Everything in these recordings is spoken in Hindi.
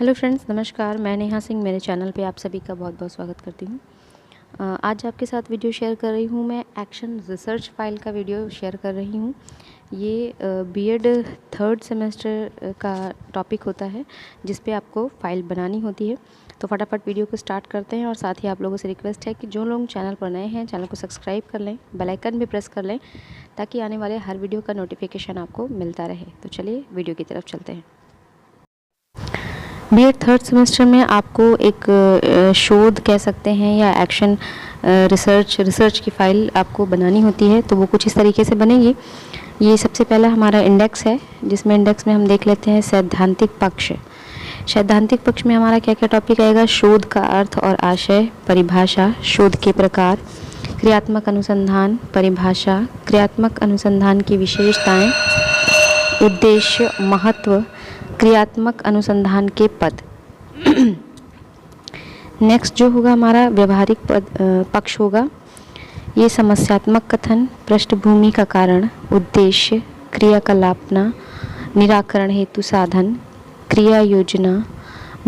हेलो फ्रेंड्स, नमस्कार। मैं नेहा सिंह, मेरे चैनल पे आप सभी का बहुत बहुत स्वागत करती हूँ। आज आपके साथ वीडियो शेयर कर रही हूँ। मैं एक्शन रिसर्च फाइल का वीडियो शेयर कर रही हूँ। ये बीएड थर्ड सेमेस्टर का टॉपिक होता है जिस पे आपको फ़ाइल बनानी होती है। तो फटाफट वीडियो को स्टार्ट करते हैं। और साथ ही आप लोगों से रिक्वेस्ट है कि जो लोग चैनल पर नए हैं, चैनल को सब्सक्राइब कर लें, बेल आइकन भी प्रेस कर लें ताकि आने वाले हर वीडियो का नोटिफिकेशन आपको मिलता रहे। तो चलिए वीडियो की तरफ चलते हैं। बीएड थर्ड सेमेस्टर में आपको एक शोध कह सकते हैं या एक्शन रिसर्च की फ़ाइल आपको बनानी होती है। तो वो कुछ इस तरीके से बनेगी। ये सबसे पहला हमारा इंडेक्स है, जिसमें इंडेक्स में हम देख लेते हैं सैद्धांतिक पक्ष। सैद्धांतिक पक्ष में हमारा क्या क्या टॉपिक आएगा? शोध का अर्थ और आशय, परिभाषा, शोध के प्रकार, क्रियात्मक अनुसंधान, परिभाषा, क्रियात्मक अनुसंधान की विशेषताएं, उद्देश्य, महत्व, क्रियात्मक अनुसंधान के पद। नेक्स्ट जो होगा हमारा व्यवहारिक पक्ष होगा। ये समस्यात्मक कथन, पृष्ठभूमि का कारण, उद्देश्य, क्रियाकलापना, निराकरण हेतु साधन, क्रिया योजना,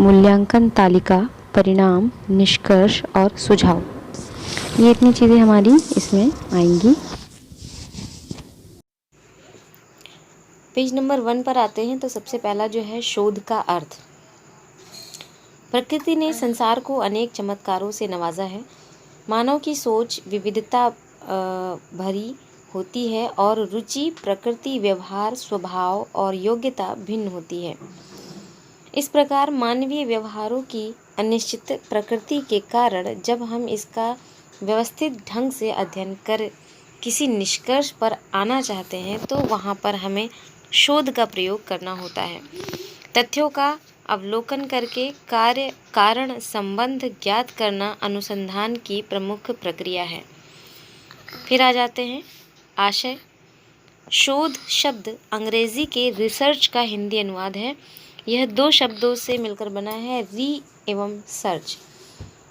मूल्यांकन तालिका, परिणाम, निष्कर्ष और सुझाव। ये इतनी चीज़ें हमारी इसमें आएंगी। पेज नंबर 1 पर आते हैं तो सबसे पहला जो है शोध का अर्थ। प्रकृति ने संसार को अनेक चमत्कारों से नवाजा है। मानव की सोच विविधता भरी होती है और रुचि, प्रकृति, व्यवहार, स्वभाव और योग्यता भिन्न होती है। इस प्रकार मानवीय व्यवहारों की अनिश्चित प्रकृति के कारण जब हम इसका व्यवस्थित ढंग से अध्ययन कर किसी निष्कर्ष पर आना चाहते हैं तो वहाँ पर हमें शोध का प्रयोग करना होता है। तथ्यों का अवलोकन करके कार्य कारण संबंध ज्ञात करना अनुसंधान की प्रमुख प्रक्रिया है। फिर आ जाते हैं आशय। शोध शब्द अंग्रेजी के रिसर्च का हिंदी अनुवाद है। यह दो शब्दों से मिलकर बना है, री एवं सर्च।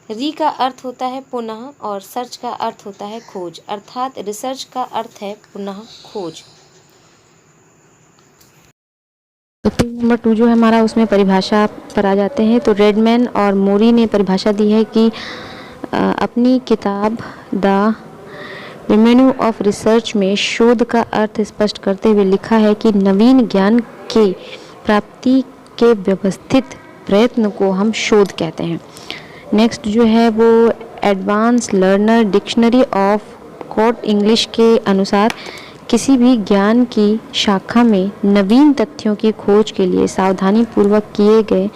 री का अर्थ होता है पुनः और सर्च का अर्थ होता है खोज, अर्थात रिसर्च का अर्थ है पुनः खोज। तो पेज नंबर 2 जो है हमारा, उसमें परिभाषा पर आ जाते हैं। तो रेडमैन और मोरी ने परिभाषा दी है कि अपनी किताब द रिमेन्यू ऑफ रिसर्च में शोध का अर्थ स्पष्ट करते हुए लिखा है कि नवीन ज्ञान के प्राप्ति के व्यवस्थित प्रयत्न को हम शोध कहते हैं। नेक्स्ट जो है वो advance learner dictionary of court English के अनुसार किसी भी ज्ञान की शाखा में नवीन तथ्यों की खोज के लिए सावधानी पूर्वक किए गए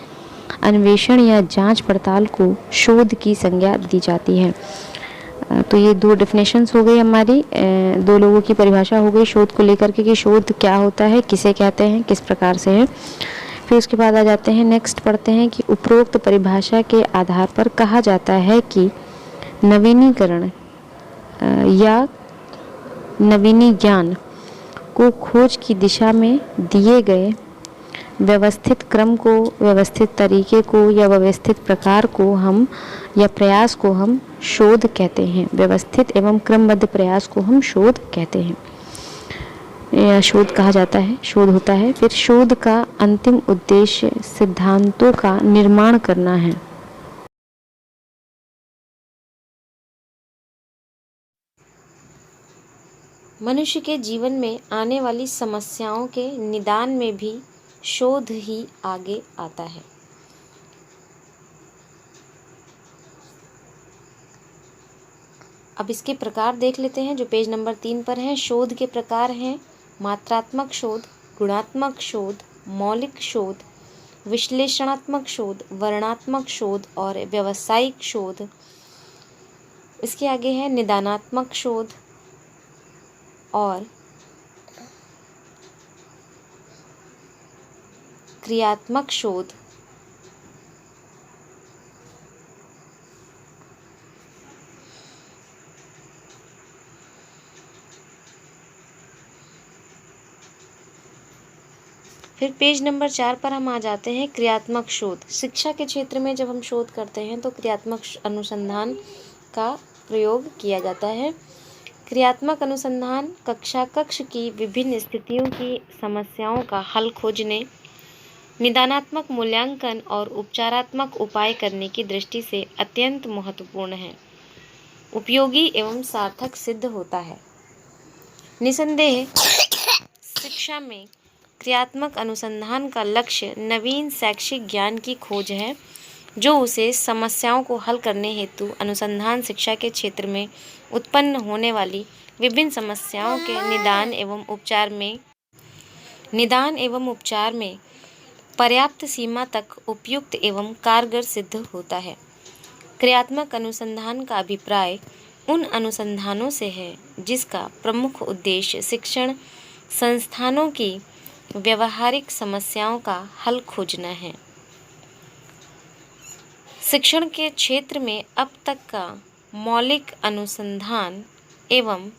अन्वेषण या जांच पड़ताल को शोध की संज्ञा दी जाती है। तो ये दो डेफिनेशंस हो गई हमारी, दो लोगों की परिभाषा हो गई शोध को लेकर के कि शोध क्या होता है, किसे कहते हैं, किस प्रकार से है। फिर उसके बाद आ जाते हैं, नेक्स्ट पढ़ते हैं कि उपरोक्त परिभाषा के आधार पर कहा जाता है कि नवीनीकरण या नवीनी ज्ञान को खोज की दिशा में दिए गए व्यवस्थित क्रम को, व्यवस्थित तरीके को या व्यवस्थित प्रकार को हम या प्रयास को हम शोध कहते हैं। व्यवस्थित एवं क्रमबद्ध प्रयास को हम शोध कहते हैं या शोध कहा जाता है, शोध होता है। फिर शोध का अंतिम उद्देश्य सिद्धांतों का निर्माण करना है। मनुष्य के जीवन में आने वाली समस्याओं के निदान में भी शोध ही आगे आता है। अब इसके प्रकार देख लेते हैं जो पेज नंबर 3 पर हैं। शोध के प्रकार हैं मात्रात्मक शोध, गुणात्मक शोध, मौलिक शोध, विश्लेषणात्मक शोध, वर्णनात्मक शोध और व्यावसायिक शोध। इसके आगे है निदानात्मक शोध और क्रियात्मक शोध। फिर पेज नंबर 4 पर हम आ जाते हैं क्रियात्मक शोध। शिक्षा के क्षेत्र में जब हम शोध करते हैं तो क्रियात्मक अनुसंधान का प्रयोग किया जाता है। क्रियात्मक अनुसंधान कक्षा कक्ष की विभिन्न स्थितियों की समस्याओं का हल खोजने निदानात्मक मूल्यांकन और उपचारात्मक उपाय करने की दृष्टि से अत्यंत महत्वपूर्ण है, उपयोगी एवं सार्थक सिद्ध होता है। निसंदेह शिक्षा में क्रियात्मक अनुसंधान का लक्ष्य नवीन शैक्षिक ज्ञान की खोज है, जो उसे समस्याओं को हल करने हेतु अनुसंधान शिक्षा के क्षेत्र में उत्पन्न होने वाली विभिन्न समस्याओं के निदान एवं उपचार में पर्याप्त सीमा तक उपयुक्त एवं कारगर सिद्ध होता है। क्रियात्मक अनुसंधान का अभिप्राय उन अनुसंधानों से है जिसका प्रमुख उद्देश्य शिक्षण संस्थानों की व्यावहारिक समस्याओं का हल खोजना है। शिक्षण के क्षेत्र में अब तक का मौलिक अनुसंधान एवं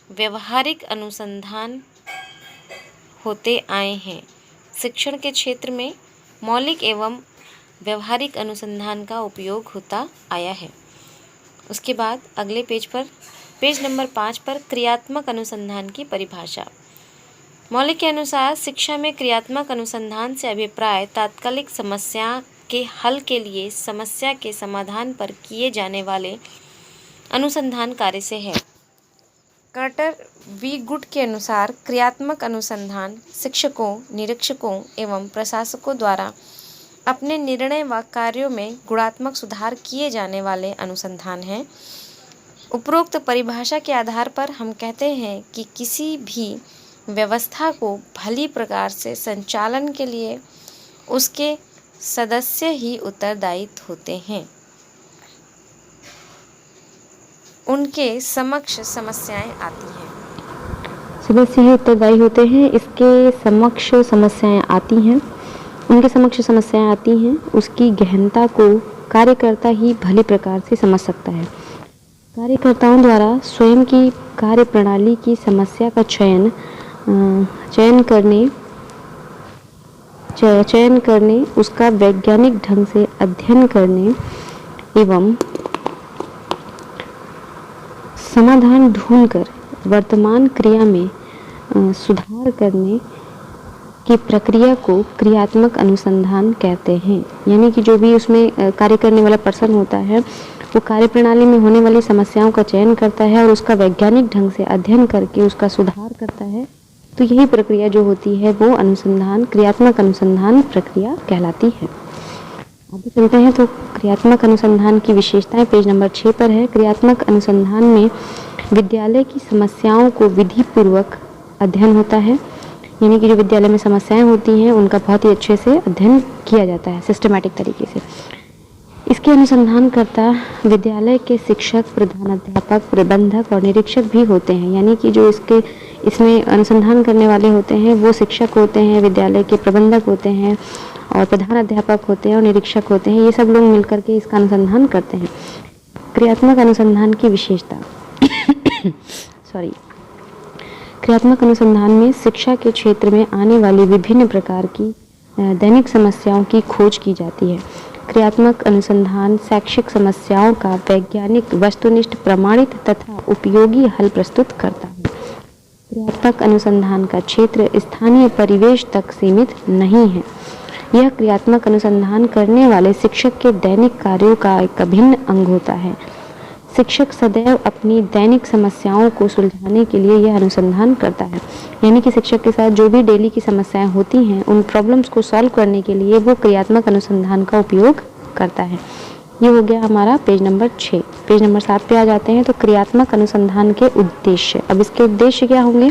व्यावहारिक अनुसंधान होते आए हैं। शिक्षण के क्षेत्र में मौलिक एवं व्यावहारिक अनुसंधान का उपयोग होता आया है। उसके बाद अगले पेज नंबर 5 पर क्रियात्मक अनुसंधान की परिभाषा। मौलिक के अनुसार शिक्षा में क्रियात्मक अनुसंधान से अभिप्राय तात्कालिक समस्या के हल के लिए समस्या के समाधान पर किए जाने वाले अनुसंधान कार्य से है। कार्टर वी गुड के अनुसार क्रियात्मक अनुसंधान शिक्षकों, निरीक्षकों एवं प्रशासकों द्वारा अपने निर्णय व कार्यों में गुणात्मक सुधार किए जाने वाले अनुसंधान हैं। उपरोक्त परिभाषा के आधार पर हम कहते हैं कि किसी भी व्यवस्था को भली प्रकार से संचालन के लिए उसके सदस्य ही उत्तरदायी होते हैं। उनके समक्ष समस्याएं आती हैं। सदस्य ही उत्तरदायी होते हैं, इसके समक्ष समस्याएं आती हैं, उनके समक्ष समस्याएं आती हैं। उसकी गहनता को कार्यकर्ता ही भली प्रकार से समझ सकता है। कार्यकर्ताओं द्वारा स्वयं की कार्य प्रणाली की समस्या का चयन करने, उसका वैज्ञानिक ढंग से अध्ययन करने एवं समाधान ढूंढकर वर्तमान क्रिया में सुधार करने की प्रक्रिया को क्रियात्मक अनुसंधान कहते हैं। यानी कि जो भी उसमें कार्य करने वाला पर्सन होता है वो कार्य प्रणाली में होने वाली समस्याओं का चयन करता है और उसका वैज्ञानिक ढंग से अध्ययन करके उसका सुधार करता है। तो यही प्रक्रिया जो होती है वो क्रियात्मक अनुसंधान प्रक्रिया कहलाती है। आगे चलते हैं तो क्रियात्मक अनुसंधान की विशेषताएं पेज नंबर 6 पर है। क्रियात्मक अनुसंधान में विद्यालय की समस्याओं को विधिपूर्वक अध्ययन होता है। यानी कि जो विद्यालय में समस्याएं होती हैं उनका बहुत ही अच्छे से अध्ययन किया जाता है, सिस्टमैटिक तरीके से। इसके अनुसंधानकर्ता विद्यालय के शिक्षक, प्रधानाध्यापक, प्रबंधक और निरीक्षक भी होते हैं। यानी कि जो इसमें अनुसंधान करने वाले होते हैं वो शिक्षक होते हैं, विद्यालय के प्रबंधक होते हैं और प्रधानाध्यापक होते हैं और निरीक्षक होते हैं। ये सब लोग मिलकर के इसका अनुसंधान करते हैं। क्रियात्मक अनुसंधान की विशेषता क्रियात्मक अनुसंधान में शिक्षा के क्षेत्र में आने वाली विभिन्न प्रकार की दैनिक समस्याओं की खोज की जाती है। क्रियात्मक अनुसंधान शैक्षिक समस्याओं का वैज्ञानिक, वस्तुनिष्ठ, प्रमाणित तथा उपयोगी हल प्रस्तुत करता है। क्रियात्मक अनुसंधान का क्षेत्र स्थानीय परिवेश तक सीमित नहीं है। यह क्रियात्मक अनुसंधान करने वाले शिक्षक के दैनिक कार्यों का एक अभिन्न अंग होता है। शिक्षक सदैव अपनी दैनिक समस्याओं को सुलझाने के लिए यह अनुसंधान करता है। यानी कि शिक्षक के साथ जो भी डेली की समस्याएं होती हैं उन प्रॉब्लम्स को सॉल्व करने के लिए वो क्रियात्मक अनुसंधान का उपयोग करता है। ये हो गया हमारा पेज नंबर 6। पेज नंबर 7 पे आ जाते हैं तो क्रियात्मक अनुसंधान के उद्देश्य। अब इसके उद्देश्य क्या होंगे?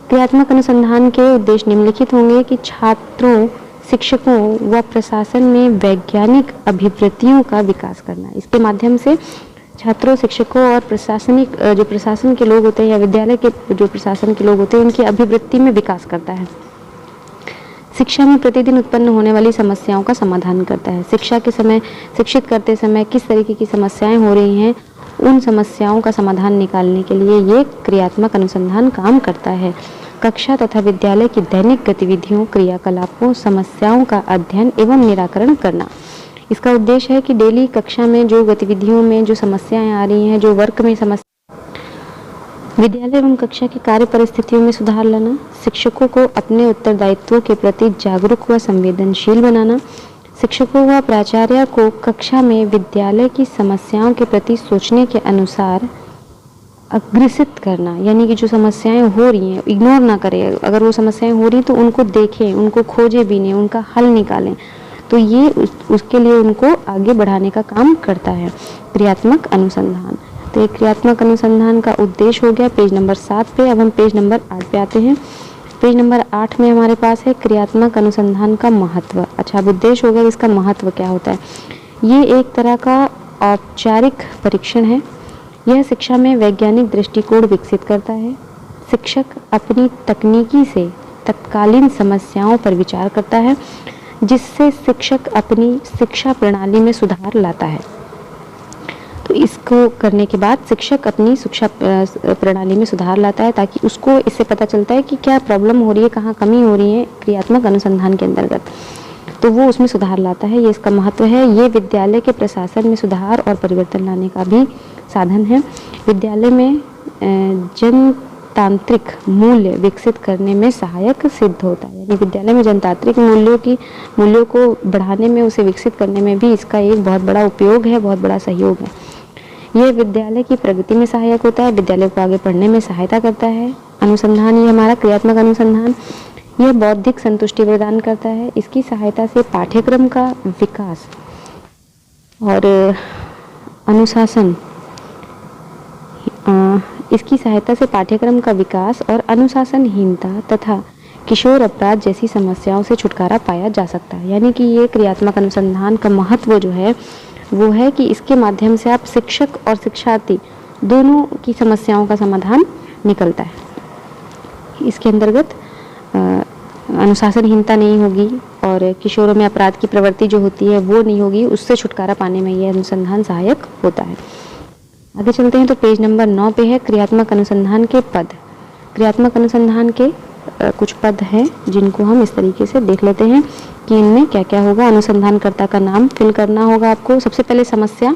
क्रियात्मक अनुसंधान के उद्देश्य निम्नलिखित होंगे कि छात्रों, शिक्षकों व प्रशासन में वैज्ञानिक अभिवृत्तियों का विकास करना। इसके माध्यम से छात्रों, शिक्षकों और प्रशासन के लोग होते हैं या विद्यालय के जो प्रशासन के लोग होते हैं उनकी अभिवृत्ति में विकास करता है। शिक्षा में प्रतिदिन उत्पन्न होने वाली समस्याओं का समाधान करता है। शिक्षित करते समय किस तरीके की समस्याएं हो रही हैं उन समस्याओं का समाधान निकालने के लिए ये क्रियात्मक अनुसंधान काम करता है। कक्षा तथा विद्यालय की दैनिक गतिविधियों, क्रियाकलापों, समस्याओं का अध्ययन एवं निराकरण करना। इसका उद्देश्य है कि डेली कक्षा में जो गतिविधियों में जो समस्याएं आ रही हैं, जो वर्क में विद्यालय एवं कक्षा की कार्य परिस्थितियों में सुधार लाना, शिक्षकों को अपने उत्तरदायित्वों के प्रति जागरूक व संवेदनशील बनाना, शिक्षकों व प्राचार्य को कक्षा में विद्यालय की समस्याओं के प्रति सोचने के अनुसार अग्रसित करना, यानी कि जो समस्याएं हो रही हैं इग्नोर ना करें, अगर वो समस्याएं हो रही तो उनको देखें, उनको खोजें भी नहीं, उनका हल निकालें, तो ये उसके लिए उनको आगे बढ़ाने का काम करता है। क्रियात्मक अनुसंधान, तो ये क्रियात्मक अनुसंधान का उद्देश्य हो गया पेज नंबर 7 पे। अब हम पेज नंबर 8 पे आते हैं। पेज नंबर 8 में हमारे पास है क्रियात्मक अनुसंधान का महत्व। अच्छा, अब उद्देश्य हो गया इसका महत्व क्या होता है। ये एक तरह का औपचारिक परीक्षण है। यह शिक्षा में वैज्ञानिक दृष्टिकोण विकसित करता है। शिक्षक अपनी तकनीकी से तत्कालीन समस्याओं पर विचार करता है, जिससे शिक्षक अपनी शिक्षा प्रणाली में सुधार लाता है। तो इसको करने के बाद शिक्षक अपनी शिक्षा प्रणाली में सुधार लाता है, ताकि उसको इससे पता चलता है कि क्या प्रॉब्लम हो रही है, कहाँ कमी हो रही है क्रियात्मक अनुसंधान के अंतर्गत, तो वो उसमें सुधार लाता है। ये इसका महत्व है। ये विद्यालय के प्रशासन में सुधार और परिवर्तन लाने का भी साधन है। विद्यालय में जनतांत्रिक मूल्य विकसित करने में सहायक सिद्ध होता है, यानी विद्यालय में जनतांत्रिक मूल्यों को बढ़ाने में, उसे विकसित करने में भी इसका एक बहुत बड़ा उपयोग है, बहुत बड़ा सहयोग है। यह विद्यालय की प्रगति में सहायक होता है, विद्यालय को आगे पढ़ने में सहायता करता है। अनुसंधान, ये हमारा क्रियात्मक अनुसंधान, यह बौद्धिक संतुष्टि प्रदान करता है। इसकी सहायता से पाठ्यक्रम का विकास और अनुशासन इसकी सहायता से पाठ्यक्रम का विकास और अनुशासनहीनता तथा किशोर अपराध जैसी समस्याओं से छुटकारा पाया जा सकता है। यानी कि ये क्रियात्मक अनुसंधान का महत्व जो है वो है कि इसके माध्यम से आप शिक्षक और शिक्षार्थी दोनों की समस्याओं का समाधान निकलता है। इसके अंतर्गत अनुशासनहीनता नहीं होगी और किशोरों में अपराध की प्रवृत्ति जो होती है वो नहीं होगी, उससे छुटकारा पाने में यह अनुसंधान सहायक होता है। आगे चलते हैं तो पेज नंबर 9 पे है क्रियात्मक अनुसंधान के पद। क्रियात्मक अनुसंधान के कुछ पद हैं जिनको हम इस तरीके से देख लेते हैं कि इनमें क्या क्या होगा। अनुसंधानकर्ता का नाम फिल करना होगा आपको। सबसे पहले समस्या,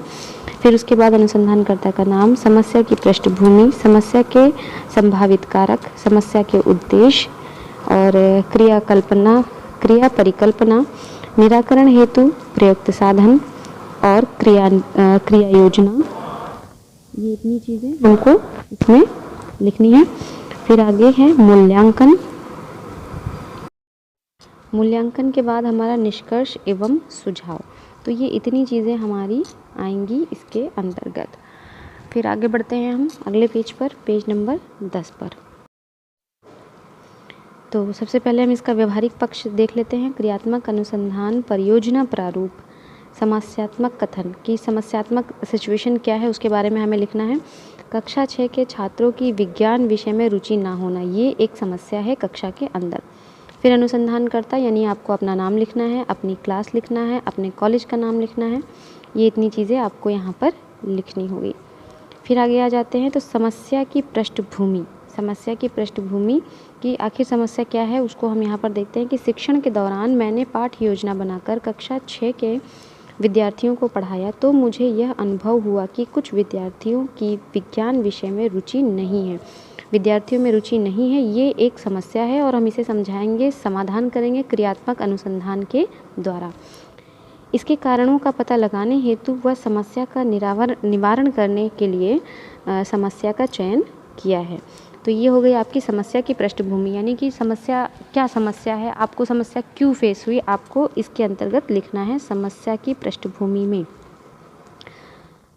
फिर उसके बाद अनुसंधानकर्ता का नाम, समस्या की पृष्ठभूमि, समस्या के संभावित कारक, समस्या के उद्देश्य और क्रिया परिकल्पना, निराकरण हेतु प्रयुक्त साधन और क्रिया योजना। ये इतनी चीज़ें हमको इसमें लिखनी है। फिर आगे है मूल्यांकन। मूल्यांकन के बाद हमारा निष्कर्ष एवं सुझाव। तो ये इतनी चीज़ें हमारी आएंगी इसके अंतर्गत। फिर आगे बढ़ते हैं हम अगले पेज पर, पेज नंबर 10 पर। तो सबसे पहले हम इसका व्यवहारिक पक्ष देख लेते हैं। क्रियात्मक अनुसंधान परियोजना प्रारूप, समस्यात्मक कथन की समस्यात्मक सिचुएशन क्या है उसके बारे में हमें लिखना है। कक्षा 6 के छात्रों की विज्ञान विषय में रुचि ना होना, ये एक समस्या है कक्षा के अंदर। फिर अनुसंधानकर्ता, यानी आपको अपना नाम लिखना है, अपनी क्लास लिखना है, अपने कॉलेज का नाम लिखना है। ये इतनी चीज़ें आपको यहाँ पर लिखनी होगी। फिर आगे आ जाते हैं तो समस्या की पृष्ठभूमि। समस्या की पृष्ठभूमि की आखिर समस्या क्या है उसको हम यहाँ पर देखते हैं कि शिक्षण के दौरान मैंने पाठ योजना बनाकर कक्षा 6 के विद्यार्थियों को पढ़ाया तो मुझे यह अनुभव हुआ कि कुछ विद्यार्थियों की विज्ञान विषय में रुचि नहीं है। विद्यार्थियों में रुचि नहीं है, ये एक समस्या है और हम इसे समझाएंगे, समाधान करेंगे क्रियात्मक अनुसंधान के द्वारा। इसके कारणों का पता लगाने हेतु वह समस्या का निवारण करने के लिए समस्या का चयन किया है। तो ये हो गई आपकी समस्या की पृष्ठभूमि, यानी कि समस्या क्या समस्या है, आपको समस्या क्यों फेस हुई, आपको इसके अंतर्गत लिखना है समस्या की पृष्ठभूमि में।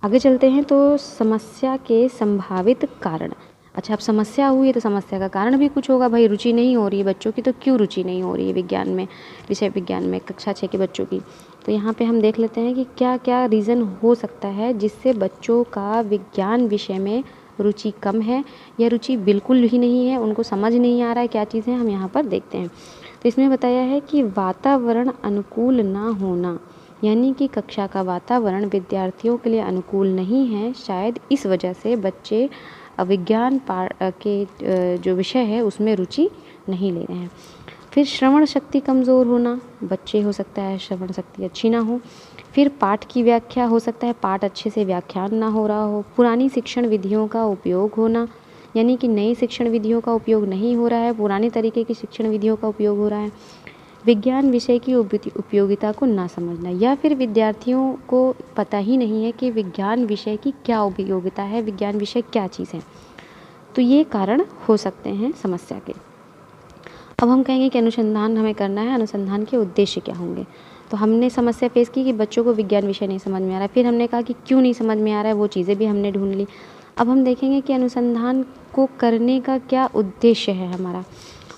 आगे चलते हैं तो समस्या के संभावित कारण। अच्छा, अब समस्या हुई है तो समस्या का कारण भी कुछ होगा। भाई रुचि नहीं हो रही है बच्चों की, तो क्यों रुचि नहीं हो रही है विज्ञान में, विषय विज्ञान में कक्षा 6 के बच्चों की। तो यहाँ पे हम देख लेते हैं कि क्या क्या रीज़न हो सकता है जिससे बच्चों का विज्ञान विषय में रुचि कम है या रुचि बिल्कुल ही नहीं है, उनको समझ नहीं आ रहा है क्या चीज़ें, हम यहाँ पर देखते हैं। तो इसमें बताया है कि वातावरण अनुकूल ना होना, यानी कि कक्षा का वातावरण विद्यार्थियों के लिए अनुकूल नहीं है, शायद इस वजह से बच्चे विज्ञान के जो विषय है उसमें रुचि नहीं ले रहे हैं। फिर श्रवण शक्ति कमज़ोर होना, बच्चे हो सकता है श्रवण शक्ति अच्छी ना हो। फिर पाठ की व्याख्या, हो सकता है पाठ अच्छे से व्याख्यान ना हो रहा हो। पुरानी शिक्षण विधियों का उपयोग होना, यानी कि नई शिक्षण विधियों का उपयोग नहीं हो रहा है, पुराने तरीके की शिक्षण विधियों का उपयोग हो रहा है। विज्ञान विषय की उपयोगिता को ना समझना, या फिर विद्यार्थियों को पता ही नहीं है कि विज्ञान विषय की क्या उपयोगिता है, विज्ञान विषय क्या चीज़ है। तो ये कारण हो सकते हैं समस्या के। अब हम कहेंगे कि अनुसंधान हमें करना है, अनुसंधान के उद्देश्य क्या होंगे। तो हमने समस्या फेस की कि बच्चों को विज्ञान विषय नहीं समझ में आ रहा है, फिर हमने कहा कि क्यों नहीं समझ में आ रहा है, वो चीज़ें भी हमने ढूंढ ली। अब हम देखेंगे कि अनुसंधान को करने का क्या उद्देश्य है हमारा।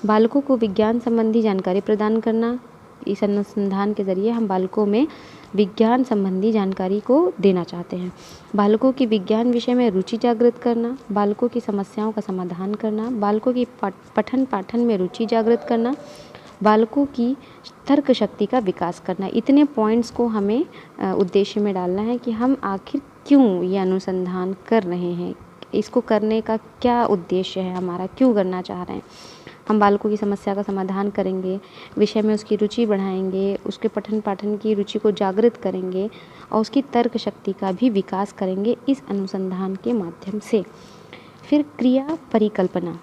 बालकों को विज्ञान संबंधी जानकारी प्रदान करना, इस अनुसंधान के ज़रिए हम बालकों में विज्ञान संबंधी जानकारी को देना चाहते हैं। बालकों की विज्ञान विषय में रुचि जागृत करना, बालकों की समस्याओं का समाधान करना, बालकों की पठन पाठन में रुचि जागृत करना, बालकों की तर्क शक्ति का विकास करना। इतने पॉइंट्स को हमें उद्देश्य में डालना है कि हम आखिर क्यों ये अनुसंधान कर रहे हैं, इसको करने का क्या उद्देश्य है हमारा, क्यों करना चाह रहे हैं। हम बालकों की समस्या का समाधान करेंगे, विषय में उसकी रुचि बढ़ाएंगे, उसके पठन पाठन की रुचि को जागृत करेंगे और उसकी तर्क शक्ति का भी विकास करेंगे इस अनुसंधान के माध्यम से। फिर क्रिया परिकल्पना,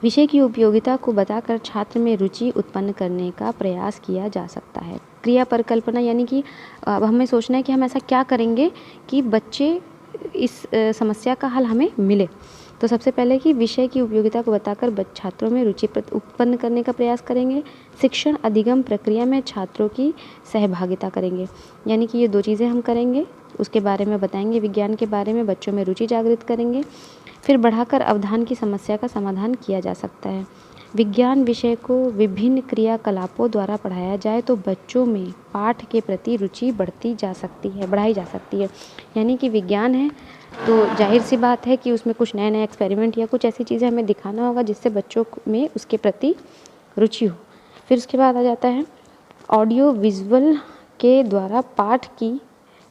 विषय की उपयोगिता को बताकर छात्र में रुचि उत्पन्न करने का प्रयास किया जा सकता है। क्रिया परिकल्पना यानी कि अब हमें सोचना है कि हम ऐसा क्या करेंगे कि बच्चे इस समस्या का हल हमें मिले। तो सबसे पहले कि विषय की उपयोगिता को बताकर छात्रों में रुचि उत्पन्न करने का प्रयास करेंगे। शिक्षण अधिगम प्रक्रिया में छात्रों की सहभागिता करेंगे, यानी कि ये दो चीज़ें हम करेंगे, उसके बारे में बताएंगे, विज्ञान के बारे में बच्चों में रुचि जागृत करेंगे। फिर बढ़ाकर अवधान की समस्या का समाधान किया जा सकता है। विज्ञान विषय को विभिन्न क्रियाकलापों द्वारा पढ़ाया जाए तो बच्चों में पाठ के प्रति रुचि बढ़ाई जा सकती है। यानी कि विज्ञान है तो जाहिर सी बात है कि उसमें कुछ नए नए एक्सपेरिमेंट या कुछ ऐसी चीज़ें हमें दिखाना होगा जिससे बच्चों में उसके प्रति रुचि हो। फिर उसके बाद आ जाता है ऑडियो विजुअल के द्वारा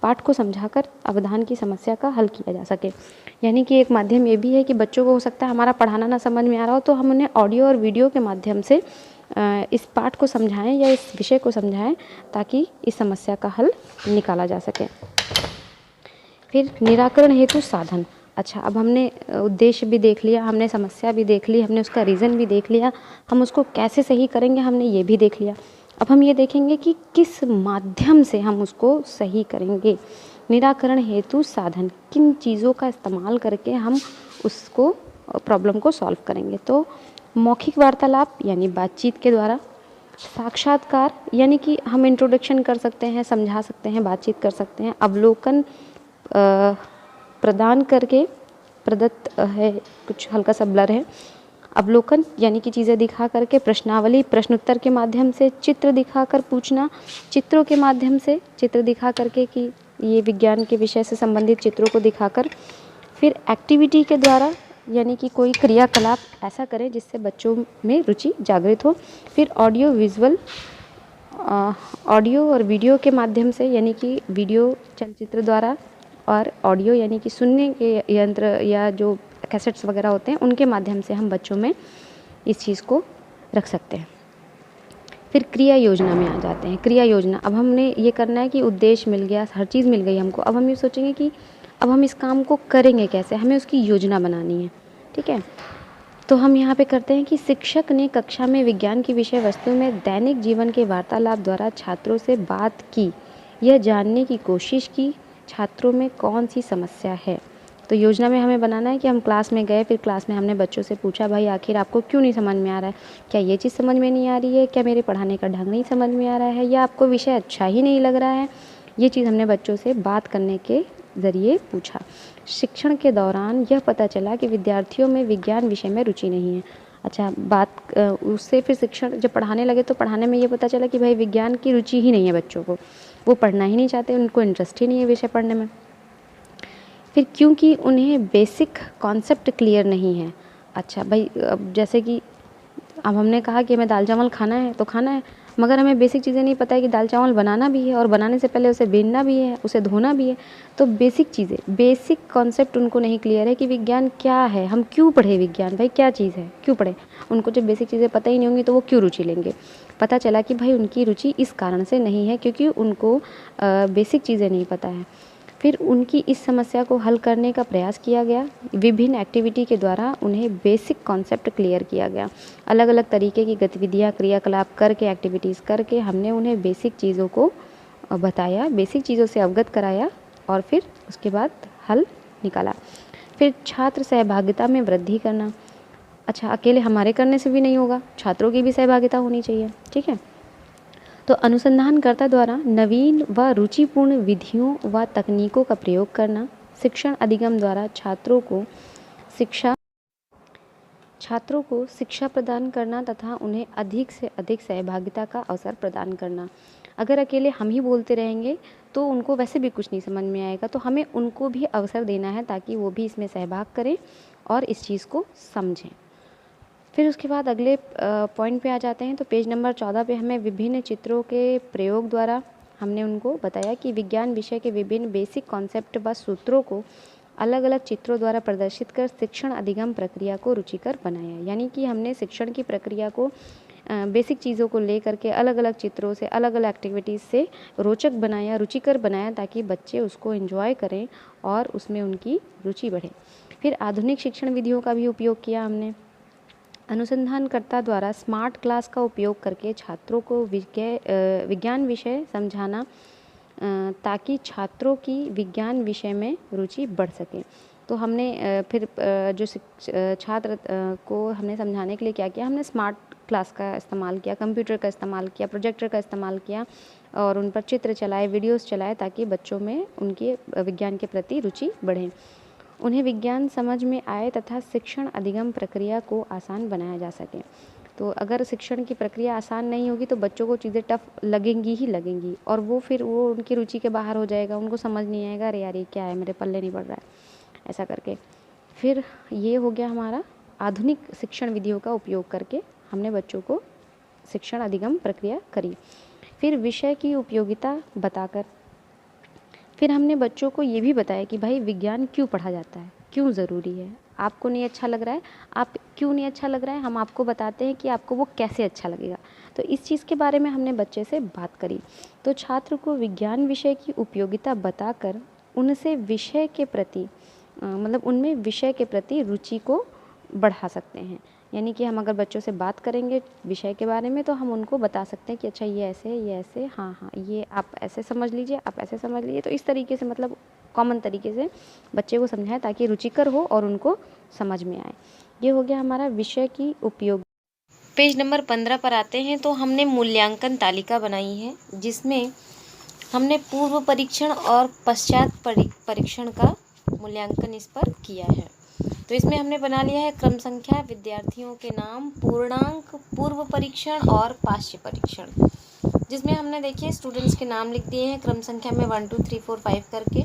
पाठ को समझाकर अवधान की समस्या का हल किया जा सके। यानी कि एक माध्यम ये भी है कि बच्चों को हो सकता है हमारा पढ़ाना ना समझ में आ रहा हो, तो हम उन्हें ऑडियो और वीडियो के माध्यम से इस पाठ को समझाएं या इस विषय को समझाएं ताकि इस समस्या का हल निकाला जा सके। फिर निराकरण हेतु साधन। अच्छा, अब हमने उद्देश्य भी देख लिया, हमने समस्या भी देख ली, हमने उसका रीज़न भी देख लिया, हम उसको कैसे सही करेंगे हमने ये भी देख लिया। अब हम ये देखेंगे कि किस माध्यम से हम उसको सही करेंगे। निराकरण हेतु साधन, किन चीज़ों का इस्तेमाल करके हम उसको प्रॉब्लम को सॉल्व करेंगे। तो मौखिक वार्तालाप यानी बातचीत के द्वारा, साक्षात्कार यानी कि हम इंट्रोडक्शन कर सकते हैं, समझा सकते हैं, बातचीत कर सकते हैं, अवलोकन प्रदान करके, प्रदत्त है कुछ हल्का सा ब्लर है, अवलोकन यानी कि चीज़ें दिखा करके, प्रश्नावली प्रश्नोत्तर के माध्यम से, चित्र दिखाकर पूछना, चित्रों के माध्यम से चित्र दिखा करके कि ये विज्ञान के विषय से संबंधित चित्रों को दिखाकर, फिर एक्टिविटी के द्वारा यानी कि कोई क्रियाकलाप ऐसा करें जिससे बच्चों में रुचि जागृत हो। फिर ऑडियो और वीडियो के माध्यम से यानी कि वीडियो चलचित्र द्वारा और ऑडियो यानी कि सुनने के यंत्र या जो कैसेट्स वगैरह होते हैं उनके माध्यम से हम बच्चों में इस चीज़ को रख सकते हैं। फिर क्रिया योजना में आ जाते हैं। क्रिया योजना, अब हमने ये करना है कि उद्देश्य मिल गया, हर चीज़ मिल गई हमको, अब हम ये सोचेंगे कि अब हम इस काम को करेंगे कैसे, हमें उसकी योजना बनानी है। ठीक है, तो हम यहाँ पे करते हैं कि शिक्षक ने कक्षा में विज्ञान की विषय वस्तु में दैनिक जीवन के वार्तालाप द्वारा छात्रों से बात की, यह जानने की कोशिश की छात्रों में कौन सी समस्या है। तो योजना में हमें बनाना है कि हम क्लास में गए, फिर क्लास में हमने बच्चों से पूछा, भाई आखिर आपको क्यों नहीं समझ में आ रहा है, क्या ये चीज़ समझ में नहीं आ रही है, क्या मेरे पढ़ाने का ढंग नहीं समझ में आ रहा है, या आपको विषय अच्छा ही नहीं लग रहा है। ये चीज़ हमने बच्चों से बात करने के ज़रिए पूछा। शिक्षण के दौरान यह पता चला कि विद्यार्थियों में विज्ञान विषय में रुचि नहीं है। अच्छा, बात उससे फिर शिक्षण जब पढ़ाने लगे तो पढ़ाने में ये पता चला कि भाई विज्ञान की रुचि ही नहीं है बच्चों को, वो पढ़ना ही नहीं चाहते, उनको इंटरेस्ट ही नहीं है विषय पढ़ने में। फिर क्योंकि उन्हें बेसिक कॉन्सेप्ट क्लियर नहीं है। अच्छा भाई, अब जैसे कि अब हमने कहा कि हमें दाल चावल खाना है तो खाना है, मगर हमें बेसिक चीज़ें नहीं पता है कि दाल चावल बनाना भी है और बनाने से पहले उसे बीनना भी है, उसे धोना भी है। तो बेसिक चीज़ें, बेसिक कॉन्सेप्ट उनको नहीं क्लियर है कि विज्ञान क्या है, हम क्यों पढ़े विज्ञान, भाई क्या चीज़ है, क्यों पढ़े। उनको जब बेसिक चीज़ें पता ही नहीं होंगी तो वो क्यों रुचि लेंगे। पता चला कि भाई उनकी रुचि इस कारण से नहीं है क्योंकि उनको बेसिक चीज़ें नहीं पता है। फिर उनकी इस समस्या को हल करने का प्रयास किया गया। विभिन्न एक्टिविटी के द्वारा उन्हें बेसिक कॉन्सेप्ट क्लियर किया गया। अलग अलग तरीके की गतिविधियाँ, क्रियाकलाप करके, एक्टिविटीज़ करके हमने उन्हें बेसिक चीज़ों को बताया, बेसिक चीज़ों से अवगत कराया और फिर उसके बाद हल निकाला। फिर छात्र सहभागिता में वृद्धि करना। अच्छा, अकेले हमारे करने से भी नहीं होगा, छात्रों की भी सहभागिता होनी चाहिए, ठीक है। तो अनुसंधानकर्ता द्वारा नवीन व रुचिपूर्ण विधियों व तकनीकों का प्रयोग करना। शिक्षण अधिगम द्वारा छात्रों को शिक्षा प्रदान करना तथा उन्हें अधिक से अधिक सहभागिता का अवसर प्रदान करना। अगर अकेले हम ही बोलते रहेंगे तो उनको वैसे भी कुछ नहीं समझ में आएगा, तो हमें उनको भी अवसर देना है ताकि वो भी इसमें सहभाग करें और इस चीज़ को समझें। फिर उसके बाद अगले पॉइंट पे आ जाते हैं। तो पेज नंबर 14 पे हमें विभिन्न चित्रों के प्रयोग द्वारा हमने उनको बताया कि विज्ञान विषय के विभिन्न बेसिक कॉन्सेप्ट व सूत्रों को अलग अलग चित्रों द्वारा प्रदर्शित कर शिक्षण अधिगम प्रक्रिया को रुचिकर बनाया। यानी कि हमने शिक्षण की प्रक्रिया को बेसिक चीज़ों को ले करके अलग अलग चित्रों से, अलग अलग एक्टिविटीज़ से रोचक बनाया, रुचिकर बनाया, ताकि बच्चे उसको एंजॉय करें और उसमें उनकी रुचि बढ़े। फिर आधुनिक शिक्षण विधियों का भी उपयोग किया हमने। अनुसंधानकर्ता द्वारा स्मार्ट क्लास का उपयोग करके छात्रों को विज्ञान विषय समझाना ताकि छात्रों की विज्ञान विषय में रुचि बढ़ सके। तो हमने फिर जो छात्र को हमने समझाने के लिए क्या किया, हमने स्मार्ट क्लास का इस्तेमाल किया, कंप्यूटर का इस्तेमाल किया, प्रोजेक्टर का इस्तेमाल किया और उन पर चित्र चलाए, वीडियोस चलाए, ताकि बच्चों में उनके विज्ञान के प्रति रुचि बढ़े, उन्हें विज्ञान समझ में आए तथा शिक्षण अधिगम प्रक्रिया को आसान बनाया जा सके। तो अगर शिक्षण की प्रक्रिया आसान नहीं होगी तो बच्चों को चीज़ें टफ लगेंगी ही लगेंगी और वो उनकी रुचि के बाहर हो जाएगा, उनको समझ नहीं आएगा, अरे यार ये क्या है, मेरे पल्ले नहीं पड़ रहा है, ऐसा करके। फिर ये हो गया हमारा आधुनिक शिक्षण विधियों का उपयोग करके हमने बच्चों को शिक्षण अधिगम प्रक्रिया करी। फिर विषय की उपयोगिता बताकर फिर हमने बच्चों को ये भी बताया कि भाई विज्ञान क्यों पढ़ा जाता है, क्यों ज़रूरी है। आपको नहीं अच्छा लग रहा है, आप क्यों नहीं अच्छा लग रहा है, हम आपको बताते हैं कि आपको वो कैसे अच्छा लगेगा। तो इस चीज़ के बारे में हमने बच्चे से बात करी। तो छात्र को विज्ञान विषय की उपयोगिता बताकर उनसे विषय के प्रति मतलब उनमें विषय के प्रति रुचि को बढ़ा सकते हैं। यानी कि हम अगर बच्चों से बात करेंगे विषय के बारे में तो हम उनको बता सकते हैं कि अच्छा ये ऐसे है, ये ऐसे, हाँ हाँ ये आप ऐसे समझ लीजिए, आप ऐसे समझ लीजिए। तो इस तरीके से मतलब कॉमन तरीके से बच्चे को समझाएं ताकि रुचिकर हो और उनको समझ में आए। ये हो गया हमारा विषय की उपयोग। पेज नंबर 15 पर आते हैं। तो हमने मूल्यांकन तालिका बनाई है जिसमें हमने पूर्व परीक्षण और पश्चात परीक्षण का मूल्यांकन इस पर किया है। तो इसमें हमने बना लिया है क्रम संख्या, विद्यार्थियों के नाम, पूर्णांक, पूर्व परीक्षण और पाश्य परीक्षण, जिसमें हमने देखिए स्टूडेंट्स के नाम लिख दिए हैं क्रम संख्या में 1 2 3 4 5 करके,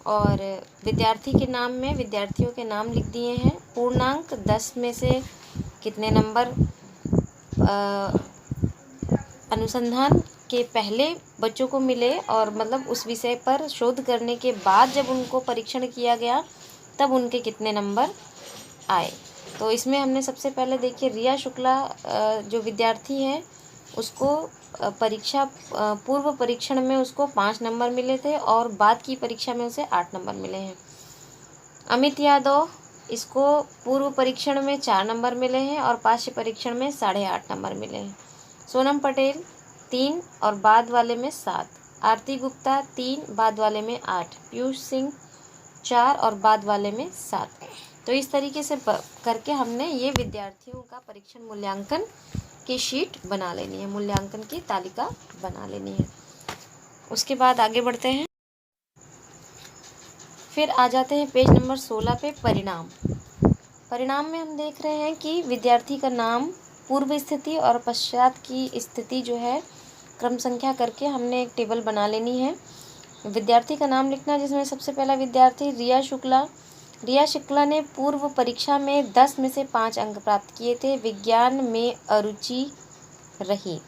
और विद्यार्थी के नाम में विद्यार्थियों के नाम लिख दिए हैं। पूर्णांक 10 में से कितने नंबर अनुसंधान के पहले बच्चों को मिले और मतलब उस विषय पर शोध करने के बाद जब उनको परीक्षण किया गया तब उनके कितने नंबर आए। तो इसमें हमने सबसे पहले देखिए रिया शुक्ला जो विद्यार्थी है उसको पूर्व परीक्षण में उसको 5 नंबर मिले थे और बाद की परीक्षा में उसे 8 नंबर मिले हैं। अमित यादव, इसको पूर्व परीक्षण में 4 नंबर मिले हैं और पाश्य परीक्षण में 8.5 नंबर मिले हैं। सोनम पटेल 3 और बाद वाले में 7, आरती गुप्ता 3 बाद वाले में 8, पीयूष सिंह 4 और बाद वाले में 7। तो इस तरीके से करके हमने ये विद्यार्थियों का परीक्षण मूल्यांकन की शीट बना लेनी है, मूल्यांकन की तालिका बना लेनी है। उसके बाद आगे बढ़ते हैं। फिर आ जाते हैं पेज नंबर 16 पे परिणाम। परिणाम में हम देख रहे हैं कि विद्यार्थी का नाम, पूर्व स्थिति और पश्चात की स्थिति जो है क्रम संख्या करके हमने एक टेबल बना लेनी है। विद्यार्थी का नाम लिखना, जिसमें सबसे पहला विद्यार्थी रिया शुक्ला ने पूर्व परीक्षा में 10 में से 5 अंक प्राप्त किए थे, विज्ञान में अरुचि रही।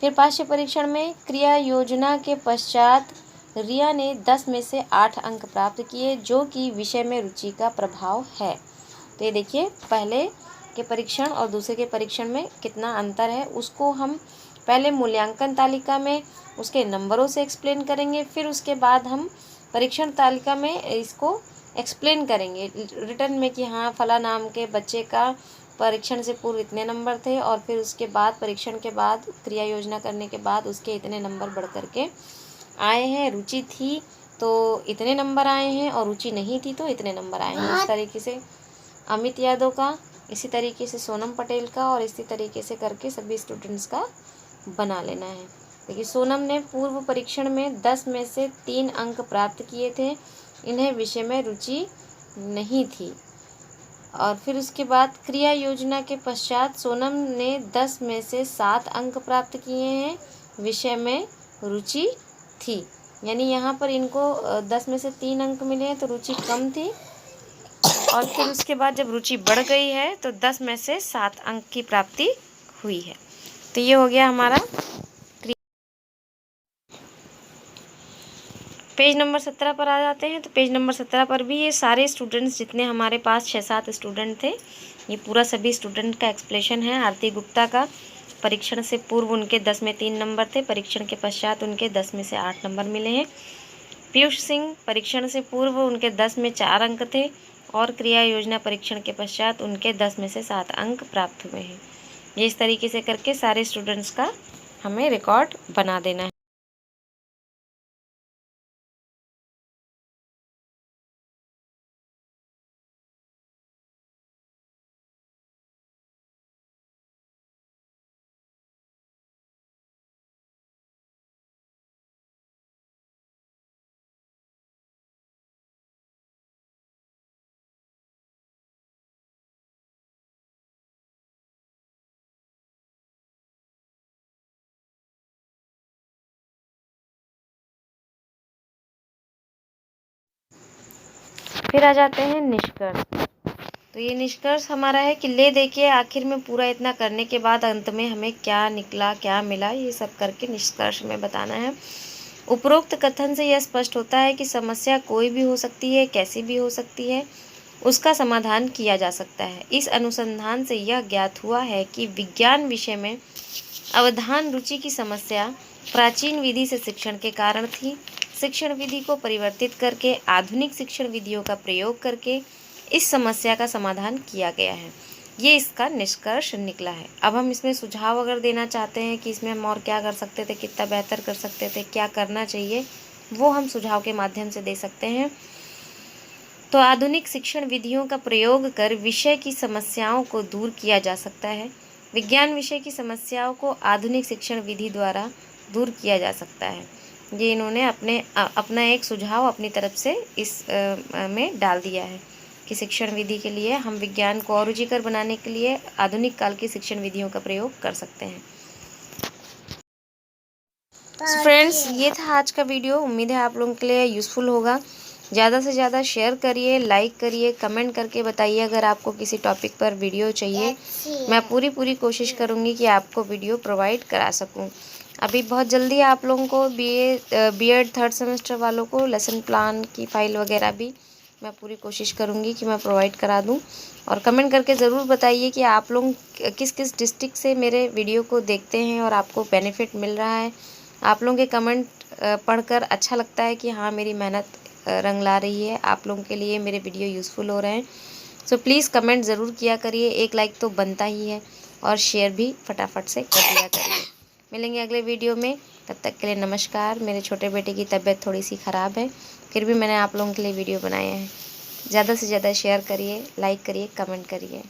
फिर पाश्य परीक्षण में क्रिया योजना के पश्चात रिया ने 10 में से 8 अंक प्राप्त किए, जो कि विषय में रुचि का प्रभाव है। तो ये देखिए पहले के परीक्षण और दूसरे के परीक्षण में कितना अंतर है, उसको हम पहले मूल्यांकन तालिका में उसके नंबरों से एक्सप्लेन करेंगे। फिर उसके बाद हम परीक्षण तालिका में इसको एक्सप्लेन करेंगे रिटर्न में कि हाँ फला नाम के बच्चे का परीक्षण से पूर्व इतने नंबर थे और फिर उसके बाद परीक्षण के बाद क्रिया योजना करने के बाद उसके इतने नंबर बढ़ कर के आए हैं। रुचि थी तो इतने नंबर आए हैं और रुचि नहीं थी तो इतने नंबर आए हैं। इस तरीके से अमित यादव का, इसी तरीके से सोनम पटेल का और इसी तरीके से करके सभी स्टूडेंट्स का बना लेना है। देखिए सोनम ने पूर्व परीक्षण में 10 में से 3 अंक प्राप्त किए थे। इन्हें विषय में रुचि नहीं थी। और फिर उसके बाद क्रिया योजना के पश्चात सोनम ने 10 में से 7 अंक प्राप्त किए हैं, विषय में रुचि थी। यानी यहाँ पर इनको 10 में से 3 अंक मिले हैं तो रुचि कम थी और फिर उसके बाद जब रुचि बढ़ गई है तो 10 में से 7 अंक की प्राप्ति हुई है। तो ये हो गया हमारा पेज नंबर 17 पर आ जाते हैं। तो पेज नंबर 17 पर भी ये सारे स्टूडेंट्स जितने हमारे पास 6-7 स्टूडेंट थे, ये पूरा सभी स्टूडेंट का एक्सप्लेशन है। आरती गुप्ता का परीक्षण से पूर्व उनके 10 में 3 नंबर थे, परीक्षण के पश्चात उनके 10 में से 8 नंबर मिले हैं। पीयूष सिंह परीक्षण से पूर्व उनके 10 में 4 अंक थे और क्रिया योजना परीक्षण के पश्चात उनके 10 में से 7 अंक प्राप्त हुए हैं। ये इस तरीके से करके सारे स्टूडेंट्स का हमें रिकॉर्ड बना देना है। फिर आ जाते हैं निष्कर्ष। तो ये निष्कर्ष हमारा है कि ले देखिए आखिर में पूरा इतना करने के बाद अंत में हमें क्या निकला, क्या मिला, ये सब करके निष्कर्ष में बताना है। उपरोक्त कथन से यह स्पष्ट होता है कि समस्या कोई भी हो सकती है, कैसी भी हो सकती है, उसका समाधान किया जा सकता है। इस अनुसंधान से यह ज्ञात हुआ है कि विज्ञान विषय में अवधान रुचि की समस्या प्राचीन विधि से शिक्षण के कारण थी। शिक्षण विधि को परिवर्तित करके आधुनिक शिक्षण विधियों का प्रयोग करके इस समस्या का समाधान किया गया है। ये इसका निष्कर्ष निकला है। अब हम इसमें सुझाव अगर देना चाहते हैं कि इसमें हम और क्या कर सकते थे, कितना बेहतर कर सकते थे, क्या करना चाहिए, वो हम सुझाव के माध्यम से दे सकते हैं। तो आधुनिक शिक्षण विधियों का प्रयोग कर विषय की समस्याओं को दूर किया जा सकता है। विज्ञान विषय की समस्याओं को आधुनिक शिक्षण विधि द्वारा दूर किया जा सकता है। ये इन्होंने अपना एक सुझाव अपनी तरफ से इस में डाल दिया है कि शिक्षण विधि के लिए हम विज्ञान को और रुचिकर बनाने के लिए आधुनिक काल की शिक्षण विधियों का प्रयोग कर सकते हैं। फ्रेंड्स, ये था आज का वीडियो। उम्मीद है आप लोगों के लिए यूज़फुल होगा। ज़्यादा से ज़्यादा शेयर करिए, लाइक करिए, कमेंट करके बताइए अगर आपको किसी टॉपिक पर वीडियो चाहिए। मैं पूरी कोशिश करूँगी कि आपको वीडियो प्रोवाइड करा सकूँ। अभी बहुत जल्दी आप लोगों को बीएड 3rd सेमेस्टर वालों को लेसन प्लान की फ़ाइल वगैरह भी मैं पूरी कोशिश करूँगी कि मैं प्रोवाइड करा दूँ। और कमेंट करके ज़रूर बताइए कि आप लोग किस किस डिस्ट्रिक्ट से मेरे वीडियो को देखते हैं और आपको बेनिफिट मिल रहा है। आप लोगों के कमेंट पढ़कर अच्छा लगता है कि हाँ मेरी मेहनत रंग ला रही है, आप लोगों के लिए मेरे वीडियो यूज़फुल हो रहे हैं। सो प्लीज़ कमेंट ज़रूर किया करिए, एक लाइक तो बनता ही है और शेयर भी फटाफट से कर दिया करिए। मिलेंगे अगले वीडियो में, तब तक के लिए नमस्कार। मेरे छोटे बेटे की तबीयत थोड़ी सी ख़राब है, फिर भी मैंने आप लोगों के लिए वीडियो बनाया है। ज़्यादा से ज़्यादा शेयर करिए, लाइक करिए, कमेंट करिए।